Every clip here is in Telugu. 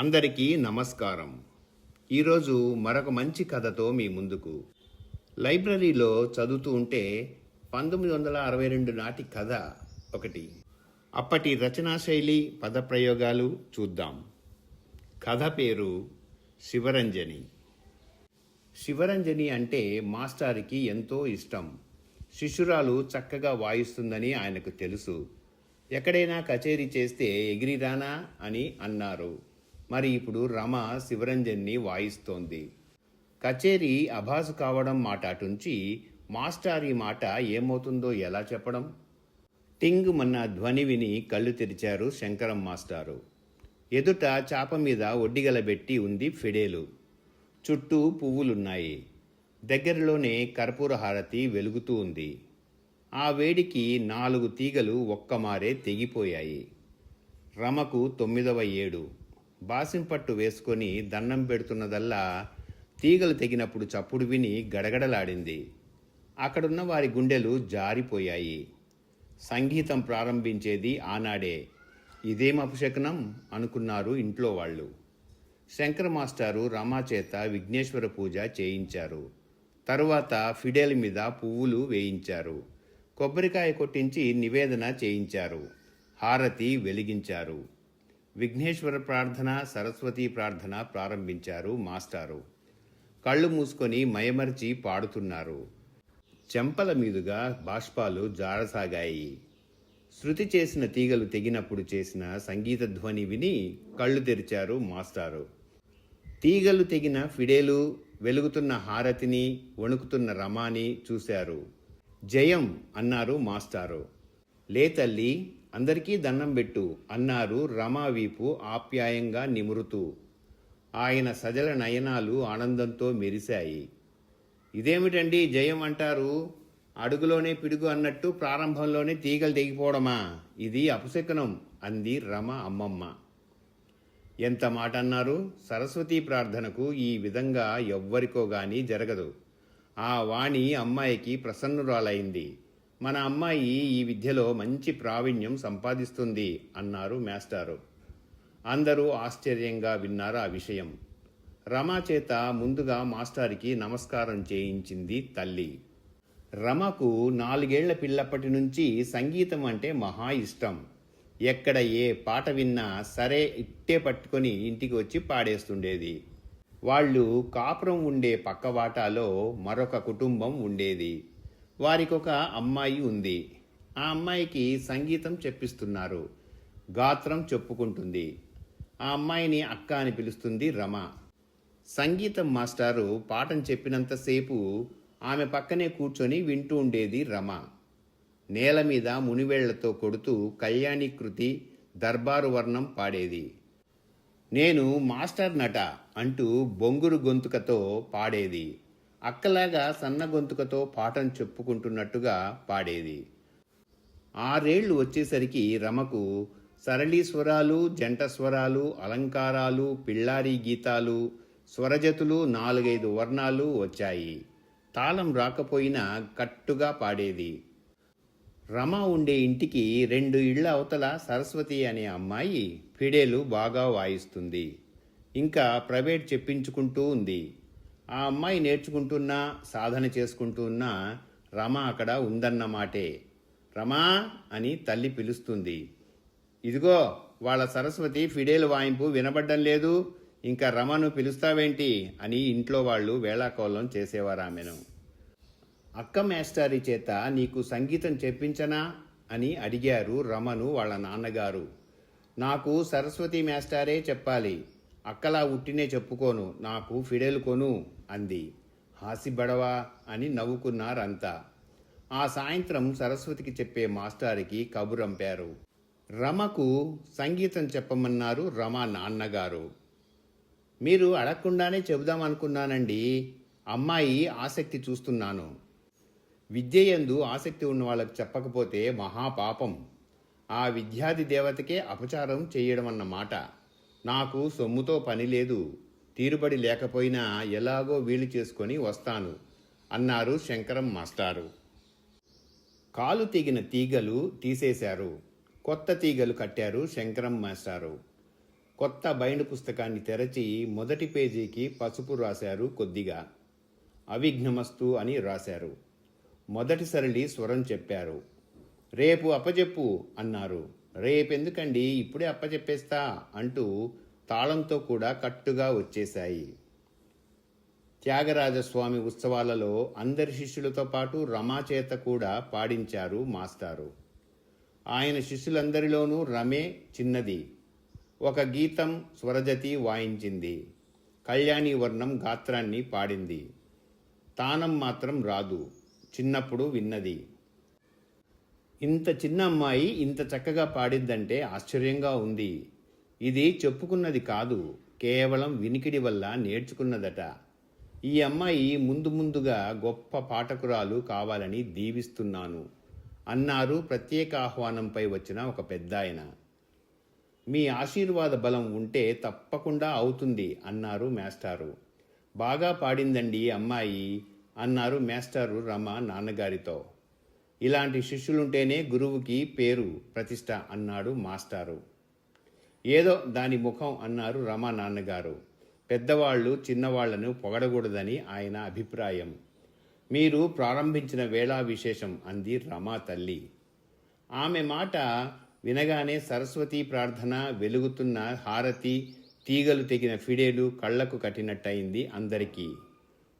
అందరికీ నమస్కారం. ఈరోజు మరొక మంచి కథతో మీ ముందుకు. లైబ్రరీలో చదువుతూ ఉంటే 1962 నాటి కథ ఒకటి. అప్పటి రచనా శైలి, పదప్రయోగాలు చూద్దాం. కథ పేరు శివరంజని. శివరంజని అంటే మాస్టారికి ఎంతో ఇష్టం. శిష్యురాలు చక్కగా వాయిస్తుందని ఆయనకు తెలుసు. ఎక్కడైనా కచేరీ చేస్తే ఎగిరిరానా అని అన్నారు. మరి ఇప్పుడు రమ శివరంజన్ని వాయిస్తోంది. కచేరీ అభాసు కావడం మాట అటుంచి మాస్టారి మాట ఏమవుతుందో ఎలా చెప్పడం? టింగ్ మన్న ధ్వని విని కళ్ళు తెరిచారు శంకరం మాస్టారు. ఎదుట చాప మీద ఒడ్డిగలబెట్టి ఉంది ఫిడేలు. చుట్టూ పువ్వులున్నాయి. దగ్గరలోనే కర్పూర హారతి వెలుగుతూ ఉంది. ఆ వేడికి 4 తీగలు ఒక్కమారే తెగిపోయాయి. రమకు 9వ ఏడు. బాసింపట్టు వేసుకొని దండం పెడుతున్నదల్లా తీగలు తెగినప్పుడు చప్పుడు విని గడగడలాడింది. అక్కడున్న వారి గుండెలు జారిపోయాయి. సంగీతం ప్రారంభించేది ఆనాడే. ఇదేం అపశకనం అనుకున్నారు ఇంట్లో వాళ్ళు. శంకర మాస్టారు రమా చేత విఘ్నేశ్వర పూజ చేయించారు. తరువాత ఫిడేల్ మీద పువ్వులు వేయించారు. కొబ్బరికాయ కొట్టించి నివేదన చేయించారు. హారతి వెలిగించారు. విఘ్నేశ్వర ప్రార్థన, సరస్వతీ ప్రార్థన ప్రారంభించారు మాస్టారు. కళ్ళు మూసుకొని మయమర్చి పాడుతున్నారు. చెంపల మీదుగా బాష్పాలు జారసాగాయి. శృతి చేసిన తీగలు తెగినప్పుడు చేసిన సంగీత ధ్వని విని కళ్ళు తెరిచారు మాస్టారు. తీగలు తెగిన ఫిడేలు, వెలుగుతున్న హారతిని, వణుకుతున్న రమాని చూశారు. జయం అన్నారు మాస్టారు. లే తల్లి, అందరికీ దండం పెట్టు అన్నారు రమా వీపు ఆప్యాయంగా నిమురుతూ. ఆయన సజల నయనాలు ఆనందంతో మెరిశాయి. ఇదేమిటండి జయం అంటారు? అడుగులోనే పిడుగు అన్నట్టు ప్రారంభంలోనే తీగలు తెగిపోవడమా? ఇది అపశకునం అంది రమ అమ్మమ్మ. ఎంత మాట అన్నారు? సరస్వతీ ప్రార్థనకు ఈ విధంగా ఎవ్వరికో గాని జరగదు. ఆ వాణి అమ్మాయికి ప్రసన్నురాలైంది. మన అమ్మాయి ఈ విద్యలో మంచి ప్రావీణ్యం సంపాదిస్తుంది అన్నారు మాస్టారు. అందరూ ఆశ్చర్యంగా విన్నారు ఆ విషయం. రమా చేత ముందుగా మాస్టారికి నమస్కారం చేయించింది తల్లి. రమకు 4 ఏళ్ల పిల్లప్పటి నుంచి సంగీతం అంటే మహా ఇష్టం. ఎక్కడ ఏ పాట విన్నా సరే ఇట్టే పట్టుకొని ఇంటికి వచ్చి పాడేస్తుండేది. వాళ్ళు కాపురం ఉండే పక్కవాటాలో మరొక కుటుంబం ఉండేది. వారికొక అమ్మాయి ఉంది. ఆ అమ్మాయికి సంగీతం చెప్పిస్తున్నారు. గాత్రం చెప్పుకుంటుంది. ఆ అమ్మాయిని అక్క అని పిలుస్తుంది రమ. సంగీతం మాస్టారు పాఠం చెప్పినంతసేపు ఆమె పక్కనే కూర్చొని వింటూ ఉండేది రమ. నేల మీద మునివేళ్లతో కొడుతూ కళ్యాణీకృతి, దర్బారు వర్ణం పాడేది. నేను మాస్టర్ నట అంటూ బొంగురు గొంతుకతో పాడేది. అక్కలాగా సన్న గొంతుకతో పాఠం చెప్పుకుంటున్నట్టుగా పాడేది. 6 ఏళ్లు వచ్చేసరికి రమకు సరళీ స్వరాలు, జంట స్వరాలు, అలంకారాలు, పిల్లారీ గీతాలు, స్వరజతులు 4-5 వర్ణాలు వచ్చాయి. తాళం రాకపోయినా కట్టుగా పాడేది. రమ ఉండే ఇంటికి 2 ఇళ్ల అవతల సరస్వతి అనే అమ్మాయి ఫిడేలు బాగా వాయిస్తుంది. ఇంకా ప్రైవేట్ చెప్పించుకుంటూ ఉంది. ఆ అమ్మాయి నేర్చుకుంటున్నా, సాధన చేసుకుంటూ ఉన్నా రమ అక్కడ ఉందన్నమాటే. రమా అని తల్లి పిలుస్తుంది. ఇదిగో వాళ్ళ సరస్వతి ఫిడేలు వాయింపు వినబడ్డం లేదు, ఇంకా రమను పిలుస్తావేంటి అని ఇంట్లో వాళ్ళు వేళాకోళం చేసేవారు ఆమెను. అక్క మేస్టారి చేత నీకు సంగీతం చెప్పించనా అని అడిగారు రమను వాళ్ళ నాన్నగారు. నాకు సరస్వతి మేస్టారే చెప్పాలి, అక్కలా ఉట్టినే చెప్పుకోను, నాకు ఫిడేలు కొను అంది. హాసిబడవా అని నవ్వుకున్నారంతా. ఆ సాయంత్రం సరస్వతికి చెప్పే మాస్టారికి కబురంపారు. రమకు సంగీతం చెప్పమన్నారు రమ నాన్నగారు. మీరు అడగకుండానే చెబుదామనుకున్నానండి. అమ్మాయి ఆసక్తి చూస్తున్నాను. విద్యయందు ఆసక్తి ఉన్న వాళ్ళకు చెప్పకపోతే మహాపాపం. ఆ విద్యాది దేవతకే అపచారం చేయడం అన్నమాట. నాకు సొమ్ముతో పని లేదు. తీరుబడి లేకపోయినా ఎలాగో వీలు చేసుకొని వస్తాను అన్నారు శంకరం మాస్టారు. కాలు తెగిన తీగలు తీసేశారు. కొత్త తీగలు కట్టారు శంకరం మాస్టారు. కొత్త బైండ్ పుస్తకాన్ని తెరచి మొదటి పేజీకి పసుపు రాశారు. కొద్దిగా అవిఘ్నమస్తు అని రాశారు. మొదటి సరళి స్వరం చెప్పారు. రేపు అప్పచెప్పు అన్నారు. రేపెందుకండి, ఇప్పుడే అప్పచెప్పేస్తా అంటూ తాళంతో కూడా కట్టుగా వచ్చేశాయి. త్యాగరాజస్వామి ఉత్సవాలలో అందరి శిష్యులతో పాటు రమా చేత కూడా పాడించారు మాస్టారు. ఆయన శిష్యులందరిలోనూ రమే చిన్నది. ఒక గీతం స్వరజతి వాయించింది. కళ్యాణి వర్ణం గాత్రాన్ని పాడింది. తానం మాత్రం రాదు. చిన్నప్పుడు విన్నది. ఇంత చిన్న అమ్మాయి ఇంత చక్కగా పాడిద్దంటే ఆశ్చర్యంగా ఉంది. ఇది చెప్పుకున్నది కాదు, కేవలం వినికిడి వల్ల నేర్చుకున్నదట. ఈ అమ్మాయి ముందుగా గొప్ప పాఠకురాలు కావాలని దీవిస్తున్నాను అన్నారు ప్రత్యేక ఆహ్వానంపై వచ్చిన ఒక పెద్దాయన. మీ ఆశీర్వాద బలం ఉంటే తప్పకుండా అవుతుంది అన్నారు మేస్టారు. బాగా పాడిందండి అమ్మాయి అన్నారు మేస్టారు రమ నాన్నగారితో. ఇలాంటి శిష్యులుంటేనే గురువుకి పేరు ప్రతిష్ట అన్నాడు మాస్టారు. ఏదో దాని ముఖం అన్నారు రమ నాన్నగారు. పెద్దవాళ్ళు చిన్నవాళ్లను పొగడకూడదని ఆయన అభిప్రాయం. మీరు ప్రారంభించిన వేళా విశేషం అంది రమా తల్లి. ఆమె మాట వినగానే సరస్వతీ ప్రార్థన, వెలుగుతున్న హారతి, తీగలు తెగిన ఫిడేలు కళ్లకు కట్టినట్టయింది అందరికీ.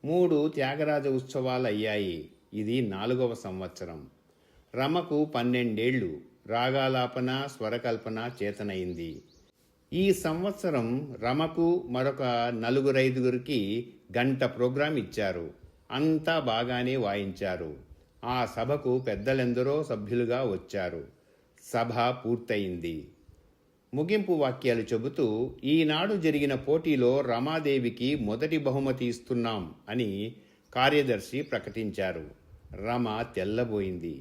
3 త్యాగరాజ ఉత్సవాలయ్యాయి. ఇది 4వ సంవత్సరం. రమకు 12 ఏళ్ళు. రాగాలాపన, స్వరకల్పన చేతనయింది. ఈ సంవత్సరం రమకు మరొక 4-5 గంట ప్రోగ్రాం ఇచ్చారు. అంతా బాగానే వాయించారు. ఆ సభకు పెద్దలెందరో సభ్యులుగా వచ్చారు. సభ పూర్తయింది. ముగింపు వాక్యాలు చెబుతూ ఈనాడు జరిగిన పోటీలో రమాదేవికి మొదటి బహుమతి ఇస్తున్నాం అని కార్యదర్శి ప్రకటించారు. రమ తెల్లబోయింది.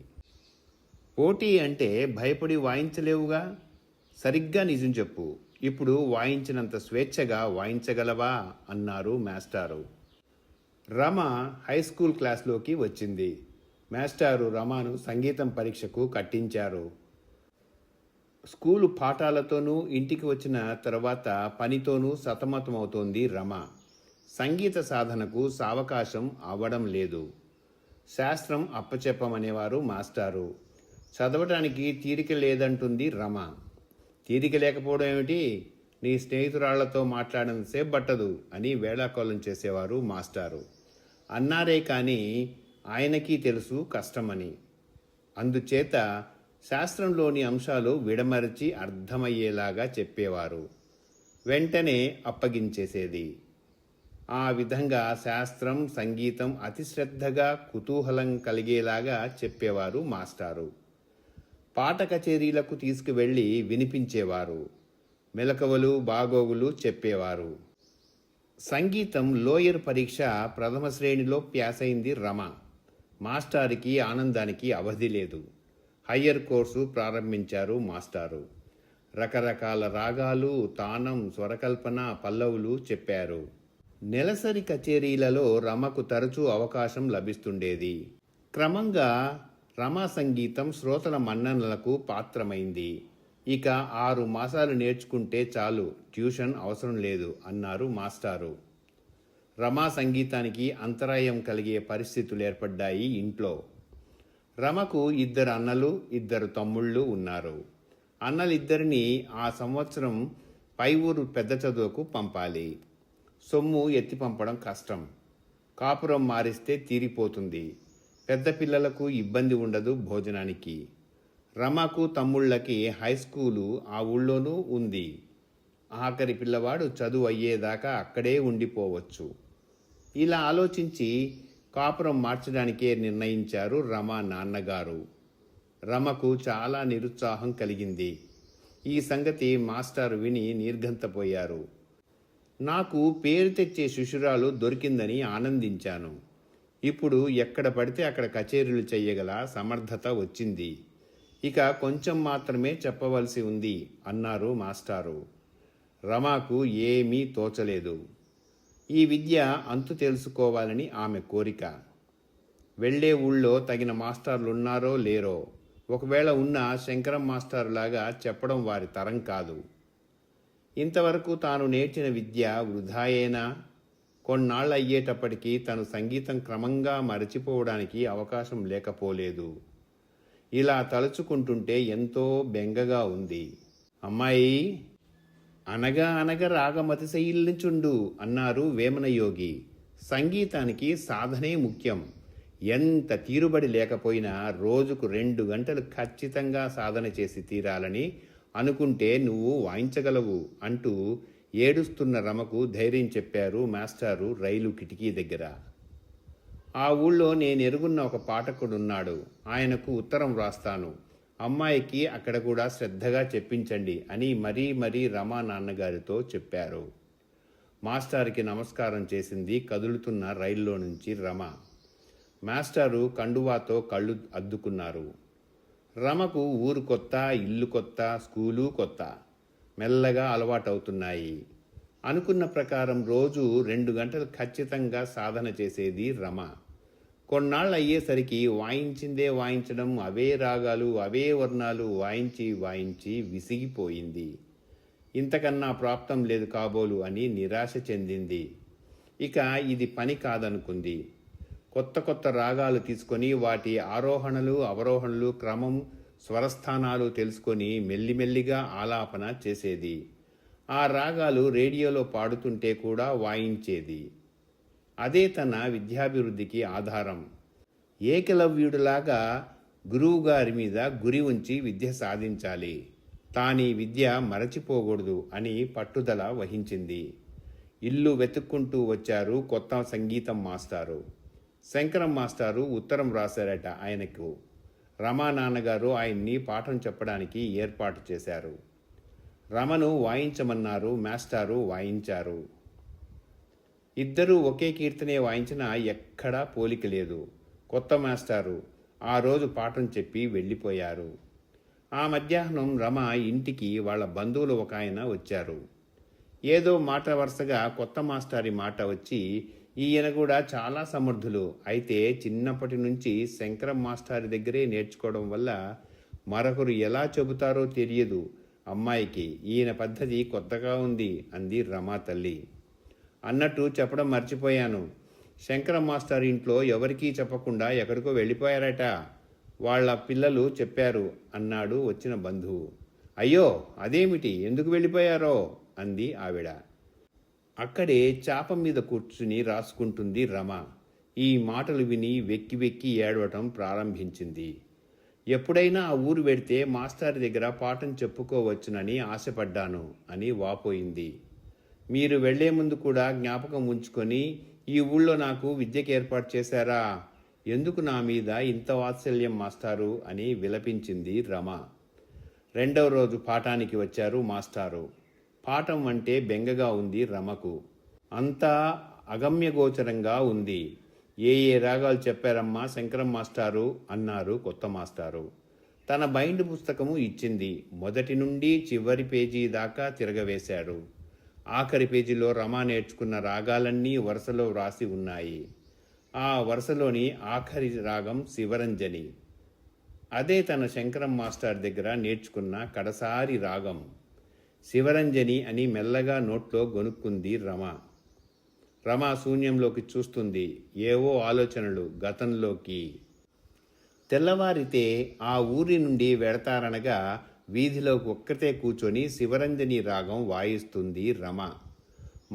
పోటీ అంటే భయపడి వాయించలేవుగా? సరిగ్గా నిజం చెప్పు. ఇప్పుడు వాయించినంత స్వేచ్ఛగా వాయించగలవా అన్నారు మాస్టారు. రమ హైస్కూల్ క్లాస్లోకి వచ్చింది. మాస్టారు రమను సంగీతం పరీక్షకు కట్టించారు. స్కూలు పాఠాలతోనూ ఇంటికి వచ్చిన తర్వాత పనితోనూ సతమతమవుతోంది రమ. సంగీత సాధనకు సావకాశం అవ్వడం లేదు. శాస్త్రం అప్పచెప్పమనేవారు మాస్టారు. చదవటానికి తీరిక లేదంటుంది రమ. తీరిక లేకపోవడం ఏమిటి, నీ స్నేహితురాళ్లతో మాట్లాడినంతసేపు పట్టదు అని వేళాకోళం చేసేవారు మాస్టారు. అన్నారే కానీ ఆయనకి తెలుసు కష్టమని. అందుచేత శాస్త్రంలోని అంశాలు విడమరచి అర్థమయ్యేలాగా చెప్పేవారు. వెంటనే అప్పగించేసేది. ఆ విధంగా శాస్త్రం, సంగీతం అతి శ్రద్ధగా, కుతూహలం కలిగేలాగా చెప్పేవారు మాస్టారు. పాట కచేరీలకు తీసుకువెళ్ళి వినిపించేవారు. మెలకువలు, బాగోగులు చెప్పేవారు. సంగీతం లోయర్ పరీక్ష ప్రథమ శ్రేణిలో ప్యాసైంది రమ. మాస్టారికి ఆనందానికి అవధి లేదు. హయ్యర్ కోర్సు ప్రారంభించారు మాస్టారు. రకరకాల రాగాలు, తానం, స్వరకల్పన, పల్లవులు చెప్పారు. నెలసరి కచేరీలలో రమకు తరచూ అవకాశం లభిస్తుండేది. క్రమంగా రమా సంగీతం శ్రోతల మన్ననలకు పాత్రమైంది. ఇక 6 మాసాలు నేర్చుకుంటే చాలు, ట్యూషన్ అవసరం లేదు అన్నారు మాస్టారు. రమా సంగీతానికి అంతరాయం కలిగే పరిస్థితులు ఏర్పడ్డాయి ఇంట్లో. రమకు 2 అన్నలు, 2 తమ్ముళ్ళు ఉన్నారు. అన్నలిద్దరినీ ఆ సంవత్సరం పై ఊరు పెద్ద చదువుకు పంపాలి. సొమ్ము ఎత్తి పంపడం కష్టం. కాపురం మారిస్తే తీరిపోతుంది. పెద్ద పిల్లలకు ఇబ్బంది ఉండదు భోజనానికి. రమకు తమ్ముళ్ళకి హై స్కూలు ఆ ఊళ్ళోనూ ఉంది. ఆఖరి పిల్లవాడు చదువు అయ్యేదాకా అక్కడే ఉండిపోవచ్చు. ఇలా ఆలోచించి కాపురం మార్చడానికే నిర్ణయించారు రమ నాన్నగారు. రమకు చాలా నిరుత్సాహం కలిగింది. ఈ సంగతి మాస్టారు విని నిర్ఘంతపోయారు. నాకు పేరు తెచ్చే శిష్యురాలు దొరికిందని ఆనందించాను. ఇప్పుడు ఎక్కడ పడితే అక్కడ కచేరీలు చెయ్యగల సమర్థత వచ్చింది. ఇక కొంచెం మాత్రమే చెప్పవలసి ఉంది అన్నారు మాస్టారు. రమకు ఏమీ తోచలేదు. ఈ విద్య అంతు తెలుసుకోవాలని ఆమె కోరిక. వెళ్లే ఊళ్ళో తగిన మాస్టర్లున్నారో లేరో, ఒకవేళ ఉన్న శంకరం మాస్టారులాగా చెప్పడం వారి తరం కాదు. ఇంతవరకు తాను నేర్చిన విద్య వృధాయేనా? కొన్నాళ్ళు అయ్యేటప్పటికీ తను సంగీతం క్రమంగా మరచిపోవడానికి అవకాశం లేకపోలేదు. ఇలా తలుచుకుంటుంటే ఎంతో బెంగగా ఉంది. అమ్మాయి, అనగా అనగ రాగమతిశయిల్నిచుండు అన్నారు వేమనయోగి. సంగీతానికి సాధనే ముఖ్యం. ఎంత తీరుబడి లేకపోయినా రోజుకు 2 గంటలు ఖచ్చితంగా సాధన చేసి తీరాలని అనుకుంటే నువ్వు వాయించగలవు అంటూ ఏడుస్తున్న రమకు ధైర్యం చెప్పారు మాస్టారు రైలు కిటికీ దగ్గర. ఆ ఊళ్ళో నేనెరుగున్న ఒక పాఠకుడున్నాడు. ఆయనకు ఉత్తరం వ్రాస్తాను. అమ్మాయికి అక్కడ కూడా శ్రద్ధగా చెప్పించండి అని మరీ రమా నాన్నగారితో చెప్పారు. మాస్టారుకి నమస్కారం చేసింది కదులుతున్న రైల్లో నుంచి రమ. మాస్టారు కండువాతో కళ్ళు అద్దుకున్నారు. రమకు ఊరు కొత్త, ఇల్లు కొత్త, స్కూలు కొత్త. మెల్లగా అలవాటవుతున్నాయి. అనుకున్న ప్రకారం రోజు 2 గంటలు ఖచ్చితంగా సాధన చేసేది రమ. కొన్నాళ్ళు అయ్యేసరికి వాయించిందే వాయించడం, అవే రాగాలు, అవే వర్ణాలు వాయించి విసిగిపోయింది. ఇంతకన్నా ప్రాప్తం లేదు కాబోలు అని నిరాశ చెందింది. ఇక ఇది పని కాదనుకుంది. కొత్త రాగాలు తీసుకొని వాటి ఆరోహణలు, అవరోహణలు, క్రమం, స్వరస్థానాలు తెలుసుకొని మెల్లిమెల్లిగా ఆలాపన చేసేది. ఆ రాగాలు రేడియోలో పాడుతుంటే కూడా వాయించేది. అదే తన విద్యాభివృద్ధికి ఆధారం. ఏకలవ్యుడిలాగా గురువుగారి మీద గురి ఉంచి విద్య సాధించాలి. తానీ విద్య మరచిపోకూడదు అని పట్టుదల వహించింది. ఇల్లు వెతుక్కుంటూ వచ్చారు కొత్త సంగీతం మాస్టారు. శంకరం మాస్టారు ఉత్తరం రాశారట ఆయనకు. రమా నాన్నగారు ఆయన్ని పాఠం చెప్పడానికి ఏర్పాటు చేశారు. రమను వాయించమన్నారు. మాస్టారు వాయించారు. ఇద్దరూ ఒకే కీర్తనే వాయించినా ఎక్కడా పోలిక లేదు. కొత్త మాస్టారు ఆ రోజు పాఠం చెప్పి వెళ్ళిపోయారు. ఆ మధ్యాహ్నం రమ ఇంటికి వాళ్ళ బంధువులు ఒక ఆయన వచ్చారు. ఏదో మాట వరుసగా కొత్త మాస్టారి మాట వచ్చి, ఈయన కూడా చాలా సమర్థులు, అయితే చిన్నప్పటి నుంచి శంకరం మాస్టారి దగ్గరే నేర్చుకోవడం వల్ల మరొకరు ఎలా చెబుతారో తెలియదు అమ్మాయికి. ఈయన పద్ధతి కొత్తగా ఉంది అంది రమా తల్లి. అన్నట్టు చెప్పడం మర్చిపోయాను. శంకరం మాస్టర్ ఇంట్లో ఎవరికీ చెప్పకుండా ఎక్కడికో వెళ్ళిపోయారట. వాళ్ళ పిల్లలు చెప్పారు అన్నాడు వచ్చిన బంధువు. అయ్యో, అదేమిటి, ఎందుకు వెళ్ళిపోయారో అంది ఆవిడ. అక్కడే చాప మీద కూర్చుని రాసుకుంటుంది రమ. ఈ మాటలు విని వెక్కి ఏడవటం ప్రారంభించింది. ఎప్పుడైనా ఆ ఊరు వెడితే మాస్టారి దగ్గర పాఠం చెప్పుకోవచ్చునని ఆశపడ్డాను అని వాపోయింది. మీరు వెళ్లే ముందు కూడా జ్ఞాపకం ఉంచుకొని ఈ ఊళ్ళో నాకు విద్యకు ఏర్పాటు చేశారా? ఎందుకు నా మీద ఇంత వాత్సల్యం మాస్టారు అని విలపించింది రమ. 2వ రోజు పాఠానికి వచ్చారు మాస్టారు. పాఠం అంటే బెంగగా ఉంది రమకు. అంతా అగమ్యగోచరంగా ఉంది. ఏ రాగాలు చెప్పారమ్మా శంకరం మాస్టారు అన్నారు కొత్త మాస్టారు. తన బైండ్ పుస్తకము ఇచ్చింది. మొదటి నుండి చివరి పేజీ దాకా తిరగవేశాడు. ఆఖరి పేజీలో రమ నేర్చుకున్న రాగాలన్నీ వరుసలో వ్రాసి ఉన్నాయి. ఆ వరుసలోని ఆఖరి రాగం శివరంజని. అదే తన శంకరం మాస్టర్ దగ్గర నేర్చుకున్న కడసారి రాగం. శివరంజని అని మెల్లగా నోట్లో గొనుక్కుంది రమ. రమ శూన్యంలోకి చూస్తుంది. ఏవో ఆలోచనలు గతంలోకి. తెల్లవారితే ఆ ఊరి నుండి వెడతారనగా వీధిలోకి ఒక్కతే కూర్చొని శివరంజని రాగం వాయిస్తుంది రమ.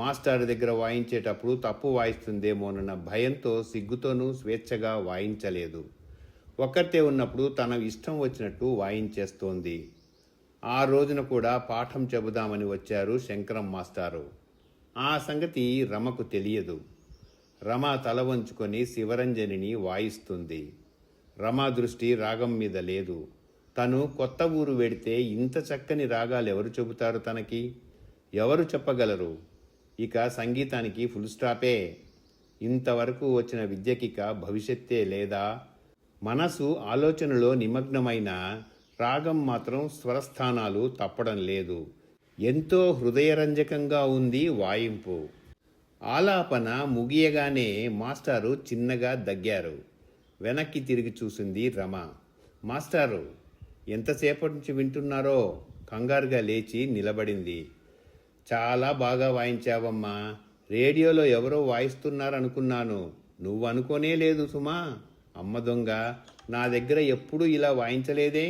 మాస్టర్ దగ్గర వాయించేటప్పుడు తప్పు వాయిస్తుందేమోనన్న భయంతో సిగ్గుతోనూ స్వేచ్ఛగా వాయించలేదు. ఒక్కతే ఉన్నప్పుడు తన ఇష్టం వచ్చినట్టు వాయించేస్తోంది. ఆ రోజున కూడా పాఠం చెబుదామని వచ్చారు శంకరం మాస్టారు. ఆ సంగతి రమకు తెలియదు. రమ తల వంచుకొని శివరంజనిని వాయిస్తుంది. రమ దృష్టి రాగం మీద లేదు. తను కొత్త ఊరు వెడితే ఇంత చక్కని రాగాలు ఎవరు చెబుతారు తనకి? ఎవరు చెప్పగలరు? ఇక సంగీతానికి ఫుల్ స్టాపే. ఇంతవరకు వచ్చిన విద్యకిక భవిష్యత్తే లేదా? మనసు ఆలోచనలో నిమగ్నమైన రాగం మాత్రం స్వరస్థానాలు తప్పడం లేదు. ఎంతో హృదయరంజకంగా ఉంది వాయింపు. ఆలాపన ముగియగానే మాస్టారు చిన్నగా దగ్గారు. వెనక్కి తిరిగి చూసింది రమ. మాస్టారు, ఎంతసేపటి నుంచి వింటున్నారో? కంగారుగా లేచి నిలబడింది. చాలా బాగా వాయించావమ్మా. రేడియోలో ఎవరో వాయిస్తున్నారనుకున్నాను. నువ్వు అనుకోనే లేదు సుమా. అమ్మ దొంగ, నా దగ్గర ఎప్పుడూ ఇలా వాయించలేదే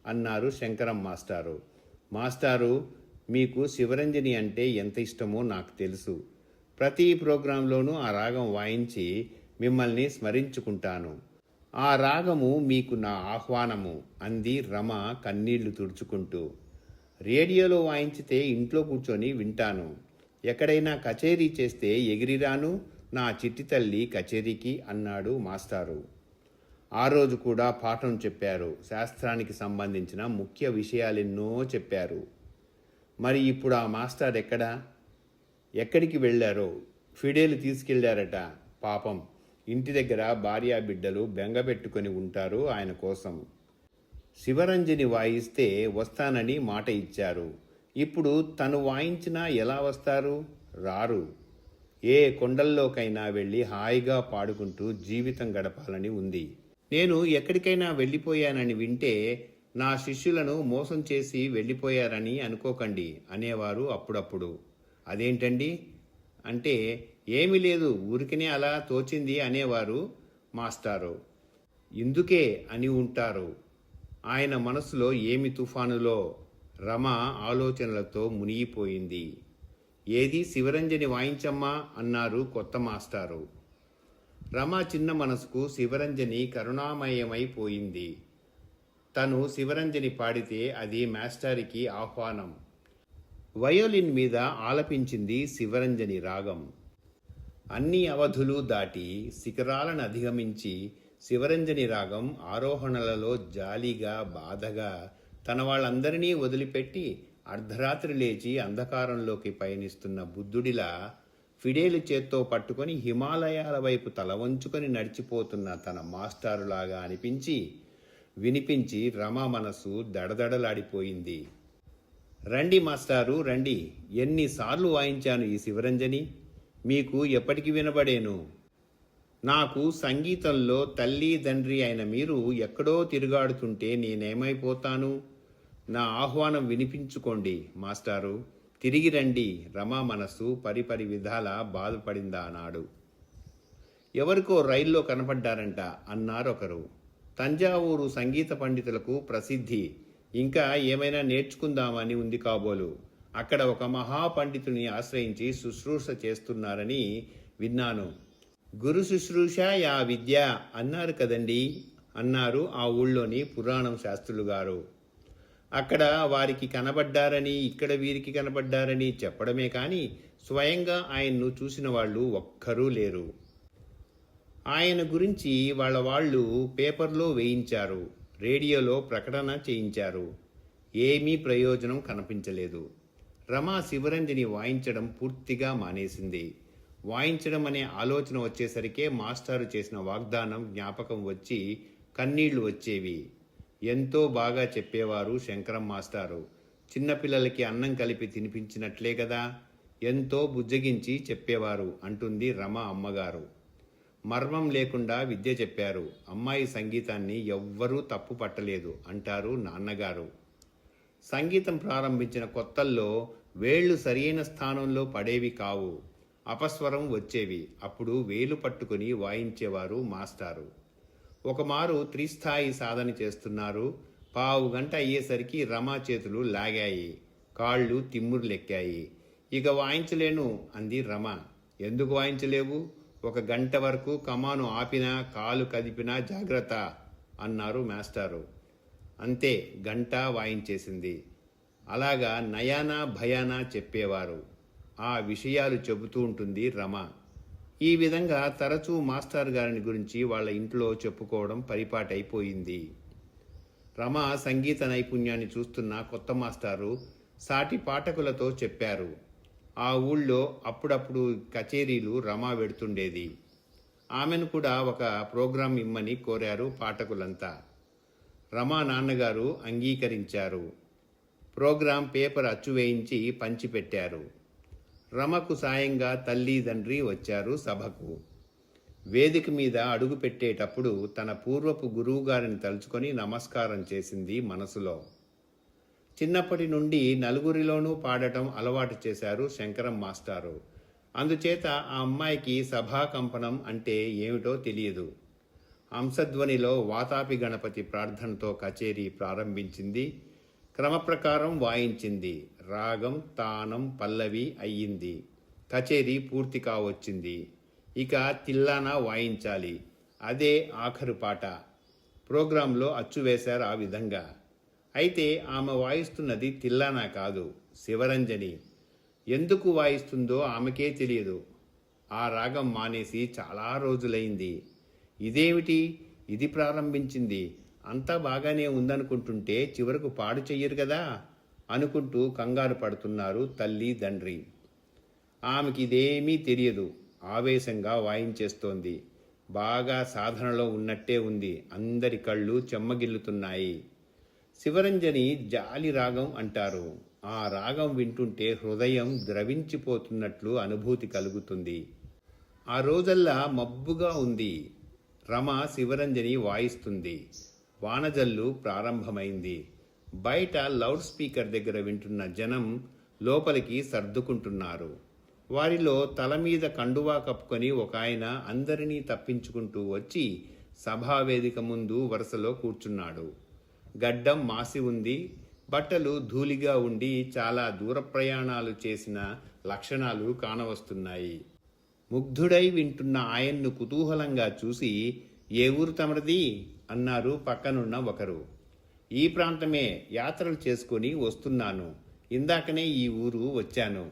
అన్నారు శంకరం మాస్టారు. మాస్టారు, మీకు శివరంజని అంటే ఎంత ఇష్టమో నాకు తెలుసు. ప్రతి ప్రోగ్రాంలోనూ ఆ రాగం వాయించి మిమ్మల్ని స్మరించుకుంటాను. ఆ రాగము మీకు నా ఆహ్వానము అంది రమ కన్నీళ్లు తుడుచుకుంటూ. రేడియోలో వాయించితే ఇంట్లో కూర్చొని వింటాను. ఎక్కడైనా కచేరీ చేస్తే ఎగిరిరాను నా చిట్టి తల్లి కచేరీకి అన్నాడు మాస్టారు. ఆ రోజు కూడా పాఠం చెప్పారు. శాస్త్రానికి సంబంధించిన ముఖ్య విషయాలెన్నో చెప్పారు. మరి ఇప్పుడు ఆ మాస్టర్ ఎక్కడికి వెళ్ళారో? ఫిడేలు తీసుకెళ్లారట. పాపం, ఇంటి దగ్గర భార్యా బిడ్డలు బెంగపెట్టుకొని ఉంటారు ఆయన కోసం. శివరంజని వాయిస్తే వస్తానని మాట ఇచ్చారు. ఇప్పుడు తను వాయించినా ఎలా వస్తారు? రారు. ఏ కొండల్లోకైనా వెళ్ళి హాయిగా పాడుకుంటూ జీవితం గడపాలని ఉంది. నేను ఎక్కడికైనా వెళ్ళిపోయానని వింటే నా శిష్యులను మోసం చేసి వెళ్ళిపోయారని అనుకోకండి అనేవారు అప్పుడప్పుడు. అదేంటండి అంటే, ఏమీ లేదు, ఊరికనే అలా తోచింది అనేవారు మాస్టారు. ఇందుకే అని ఉంటారు. ఆయన మనసులో ఏమి తుఫానులో. రమ ఆలోచనలతో మునిగిపోయింది. ఏది శివరంజని వాయించమ్మా అన్నారు కొత్త మాస్టారు. రమ చిన్న మనసుకు శివరంజని కరుణామయమైపోయింది. తను శివరంజని పాడితే అది మాస్టారికి ఆహ్వానం. వయోలిన్ మీద ఆలపించింది శివరంజని రాగం. అన్ని అవధులు దాటి శిఖరాలను అధిగమించి శివరంజని రాగం ఆరోహణలలో జాలిగా బాధగా తన వాళ్ళందరినీ వదిలిపెట్టి అర్ధరాత్రి లేచి అంధకారంలోకి పయనిస్తున్న బుద్ధుడిలా ఫిడేలు చేత్తో పట్టుకొని హిమాలయాల వైపు తల వంచుకొని నడిచిపోతున్న తన మాస్టారులాగా వినిపించి రమ మనసు దడదడలాడిపోయింది. రండి మాస్టారు రండి, ఎన్నిసార్లు వాయించాను ఈ శివరంజని, మీకు ఎప్పటికి వినబడేను. నాకు సంగీతంలో తల్లి తండ్రి అయిన మీరు ఎక్కడో తిరుగాడుతుంటే నేనేమైపోతాను? నా ఆహ్వానం వినిపించుకోండి మాస్టారు, తిరిగి రండి. రమా మనసు పరిపరి విధాల బాధపడిందా నాడు. ఎవరికో రైల్లో కనపడ్డారంట అన్నారొకరు. తంజావూరు సంగీత పండితులకు ప్రసిద్ధి. ఇంకా ఏమైనా నేర్చుకుందామని ఉంది కాబోలు. అక్కడ ఒక మహాపండితుని ఆశ్రయించి శుశ్రూష చేస్తున్నారని విన్నాను. గురు శుశ్రూష యా విద్య అన్నారు కదండి అన్నారు ఆ ఊళ్ళోని పురాణం శాస్త్రులు గారు. అక్కడ వారికి కనబడ్డారని ఇక్కడ వీరికి కనబడ్డారని చెప్పడమే కానీ స్వయంగా ఆయన్ను చూసిన వాళ్ళు ఒక్కరూ లేరు. ఆయన గురించి వాళ్ళు పేపర్లో వేయించారు, రేడియోలో ప్రకటన చేయించారు. ఏమీ ప్రయోజనం కనిపించలేదు. రమా శివరంజని వాయించడం పూర్తిగా మానేసింది. వాయించడం అనే ఆలోచన వచ్చేసరికే మాస్టారు చేసిన వాగ్దానం జ్ఞాపకం వచ్చి కన్నీళ్లు వచ్చేవి. ఎంతో బాగా చెప్పేవారు శంకరం మాస్టారు. చిన్నపిల్లలకి అన్నం కలిపి తినిపించినట్లే కదా, ఎంతో బుజ్జగించి చెప్పేవారు అంటుంది రమ అమ్మగారు. మర్మం లేకుండా విద్య చెప్పారు. అమ్మాయి సంగీతాన్ని ఎవ్వరూ తప్పు పట్టలేదు అంటారు నాన్నగారు. సంగీతం ప్రారంభించిన కొత్తల్లో వేళ్లు సరియైన స్థానంలో పడేవి కావు, అపస్వరం వచ్చేవి. అప్పుడు వేలు పట్టుకుని వాయించేవారు మాస్టారు. ఒకమారు త్రిస్థాయి సాధన చేస్తున్నారు. పావు గంట అయ్యేసరికి రమా చేతులు లాగాయి, కాళ్ళు తిమ్మురులెక్కాయి. ఇక వాయించలేను అంది రమ. ఎందుకు వాయించలేవు? 1 గంట వరకు కమాను ఆపినా కాలు కదిపినా జాగ్రత్త అన్నారు మాస్టారు. అంతే, గంట వాయించేసింది. అలాగా నయానా భయానా చెప్పేవారు. ఆ విషయాలు చెబుతూ ఉంటుంది రమ. ఈ విధంగా తరచూ మాస్టర్ గారిని గురించి వాళ్ళ ఇంట్లో చెప్పుకోవడం పరిపాటైపోయింది. రమ సంగీత నైపుణ్యాన్ని చూస్తున్న కొత్త మాస్టారు సాటి పాఠకులతో చెప్పారు. ఆ ఊళ్ళో అప్పుడప్పుడు కచేరీలు రమ వెడుతుండేది. ఆమెను కూడా ఒక ప్రోగ్రాం ఇమ్మని కోరారు పాఠకులంతా. రమా నాన్నగారు అంగీకరించారు. ప్రోగ్రాం పేపర్ అచ్చు వేయించి పంచిపెట్టారు. రమకు సాయంగా తల్లి తండ్రి వచ్చారు సభకు. వేదిక మీద అడుగు పెట్టేటప్పుడు తన పూర్వపు గురువుగారిని తలుచుకొని నమస్కారం చేసింది మనసులో. చిన్నప్పటి నుండి నలుగురిలోనూ పాడటం అలవాటు చేశారు శంకరం మాస్టారు. అందుచేత ఆ అమ్మాయికి సభాకంపనం అంటే ఏమిటో తెలియదు. హంసధ్వనిలో వాతాపి గణపతి ప్రార్థనతో కచేరీ ప్రారంభించింది. క్రమప్రకారం వాయించింది. రాగం, తానం, పల్లవి అయ్యింది. కచేరీ పూర్తి కావచ్చింది. ఇక తిల్లానా వాయించాలి. అదే ఆఖరు పాట. ప్రోగ్రాంలో అచ్చువేశారు ఆ విధంగా. అయితే ఆమె వాయిస్తున్నది తిల్లానా కాదు, శివరంజని. ఎందుకు వాయిస్తుందో ఆమెకే తెలియదు. ఆ రాగం మానేసి చాలా రోజులైంది. ఇదేమిటి, ఇది ప్రారంభించింది, అంతా బాగానే ఉందనుకుంటుంటే చివరకు పాడు చెయ్యరు కదా అనుకుంటూ కంగారు పడుతున్నారు తల్లి తండ్రి. ఆమెకి ఇదేమీ తెలియదు. ఆవేశంగా వాయించేస్తోంది. బాగా సాధనలో ఉన్నట్టే ఉంది. అందరి కళ్ళు చెమ్మగిల్లుతున్నాయి. శివరంజని జాలి రాగం అంటారు. ఆ రాగం వింటుంటే హృదయం ద్రవించిపోతున్నట్లు అనుభూతి కలుగుతుంది. ఆ రోజల్లా మబ్బుగా ఉంది. రమ శివరంజని వాయిస్తుంది. వానజల్లు ప్రారంభమైంది. బయట లౌడ్ స్పీకర్ దగ్గర వింటున్న జనం లోపలికి సర్దుకుంటున్నారు. వారిలో తల మీద కండువా కప్పుకొని ఒక ఆయన అందరినీ తప్పించుకుంటూ వచ్చి సభావేదిక ముందు వరుసలో కూర్చున్నాడు. గడ్డం మాసి ఉంది. బట్టలు ధూళిగా ఉండి చాలా దూర ప్రయాణాలు చేసిన లక్షణాలు కానవస్తున్నాయి. ముగ్ధుడై వింటున్న ఆయన్ను కుతూహలంగా చూసి, ఏ ఊరు తమరిది అన్నారు పక్కనున్న ఒకరు. ఈ ప్రాంతమే, యాత్రలు చేసుకొని వస్తున్నాను. ఇందాకనే ఈ ఊరు వచ్చాను.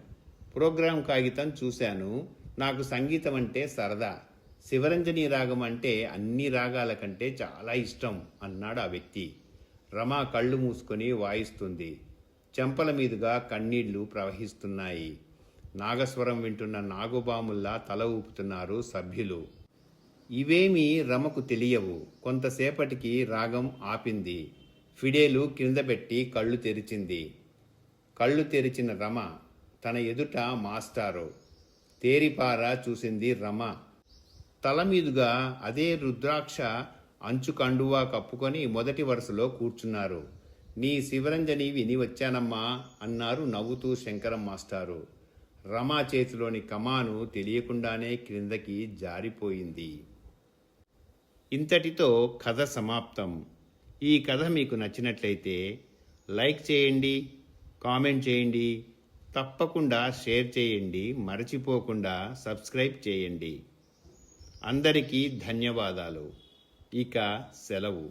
ప్రోగ్రాం కాగితం చూశాను. నాకు సంగీతం అంటే సరదా. శివరంజని రాగం అంటే అన్ని రాగాల కంటే చాలా ఇష్టం అన్నాడు ఆ వ్యక్తి. రమ కళ్ళు మూసుకొని వాయిస్తుంది. చెంపల మీదుగా కన్నీళ్లు ప్రవహిస్తున్నాయి. నాగస్వరం వింటున్న నాగుబాముల్లా తల ఊపుతున్నారు సభ్యులు. ఇవేమీ రమకు తెలియవు. కొంతసేపటికి రాగం ఆపింది. ఫిడేలు కింద పెట్టి కళ్ళు తెరిచింది. కళ్ళు తెరిచిన రమ తన ఎదుట మాస్టారు. తేరిపారా చూసింది రమ. తల మీదుగా అదే రుద్రాక్ష అంచు కండువా కప్పుకొని మొదటి వరుసలో కూర్చున్నారు. నీ శివరంజని విని వచ్చానమ్మా అన్నారు నవ్వుతూ శంకరం మాస్టారు. రమా చేతిలోని కమాను తెలియకుండానే క్రిందకి జారిపోయింది. ఇంతటితో కథ సమాప్తం. ఈ కథ మీకు నచ్చినట్లయితే లైక్ చేయండి, కామెంట్ చేయండి, తప్పకుండా షేర్ చేయండి, మరచిపోకుండా సబ్స్క్రైబ్ చేయండి. అందరికీ ధన్యవాదాలు. ఇక సెలవు.